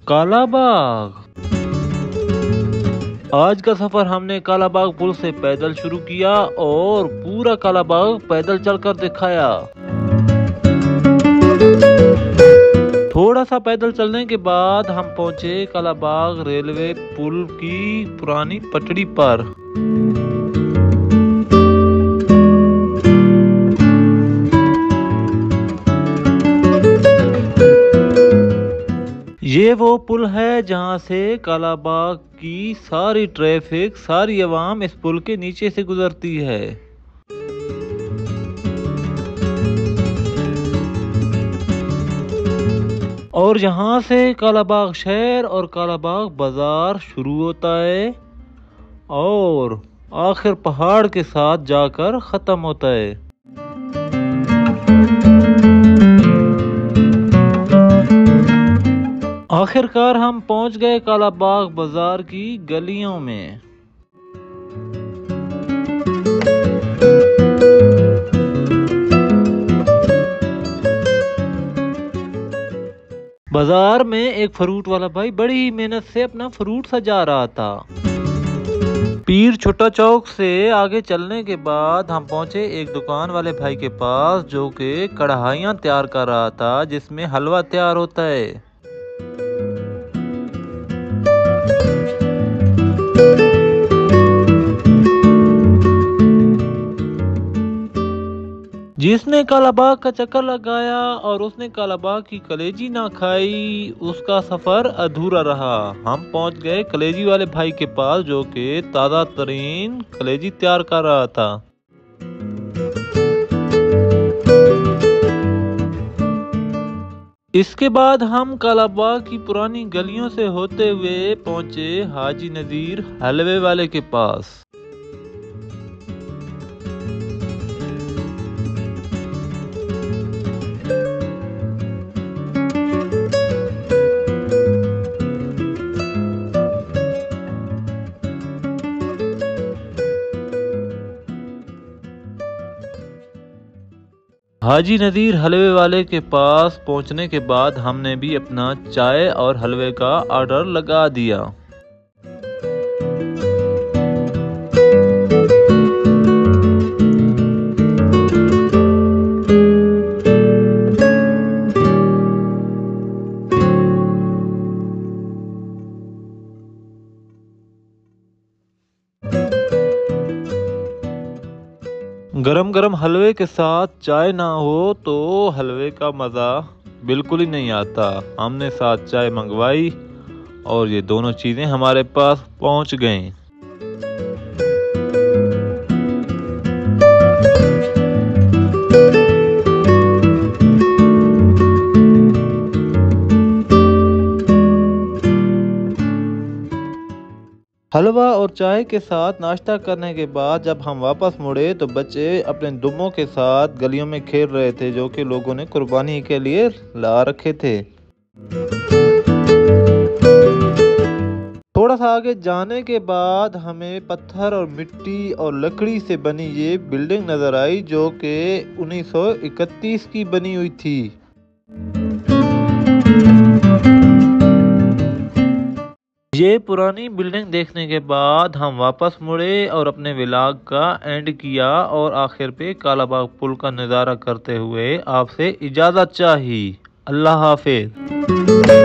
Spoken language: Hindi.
काला बाग। आज का सफर हमने काला बाग पुल से पैदल शुरू किया और पूरा काला बाग पैदल चलकर दिखाया। थोड़ा सा पैदल चलने के बाद हम पहुंचे काला बाग रेलवे पुल की पुरानी पटड़ी पर। ये वो पुल है जहां से काला बाग की सारी ट्रैफिक, सारी आवाम इस पुल के नीचे से गुजरती है। और यहाँ से काला बाग शहर और काला बाग बाजार शुरू होता है और आखिर पहाड़ के साथ जाकर खत्म होता है। आखिरकार हम पहुंच गए काला बाग बाजार की गलियों में। बाजार में एक फ्रूट वाला भाई बड़ी ही मेहनत से अपना फ्रूट सजा रहा था। पीर छोटा चौक से आगे चलने के बाद हम पहुंचे एक दुकान वाले भाई के पास जो कि कढ़ाइयाँ तैयार कर रहा था जिसमें हलवा तैयार होता है। जिसने काला बाग का चक्कर लगाया और उसने काला बाग की कलेजी ना खाई, उसका सफर अधूरा रहा। हम पहुंच गए कलेजी वाले भाई के पास जो कि ताज़ा तरीन कलेजी तैयार कर रहा था। इसके बाद हम काला बाग की पुरानी गलियों से होते हुए पहुंचे हाजी नज़ीर हलवे वाले के पास। हाजी नज़ीर हलवे वाले के पास पहुंचने के बाद हमने भी अपना चाय और हलवे का ऑर्डर लगा दिया। गरम गरम हलवे के साथ चाय ना हो तो हलवे का मज़ा बिल्कुल ही नहीं आता। हमने साथ चाय मंगवाई और ये दोनों चीज़ें हमारे पास पहुंच गईं। हलवा और चाय के साथ नाश्ता करने के बाद जब हम वापस मुड़े तो बच्चे अपने दुम्बों के साथ गलियों में खेल रहे थे जो कि लोगों ने कुर्बानी के लिए ला रखे थे। थोड़ा सा आगे जाने के बाद हमें पत्थर और मिट्टी और लकड़ी से बनी ये बिल्डिंग नजर आई जो कि 1931 की बनी हुई थी। ये पुरानी बिल्डिंग देखने के बाद हम वापस मुड़े और अपने व्लॉग का एंड किया और आखिर पे काला बाग पुल का नज़ारा करते हुए आपसे इजाज़त चाही। अल्लाह हाफिज़।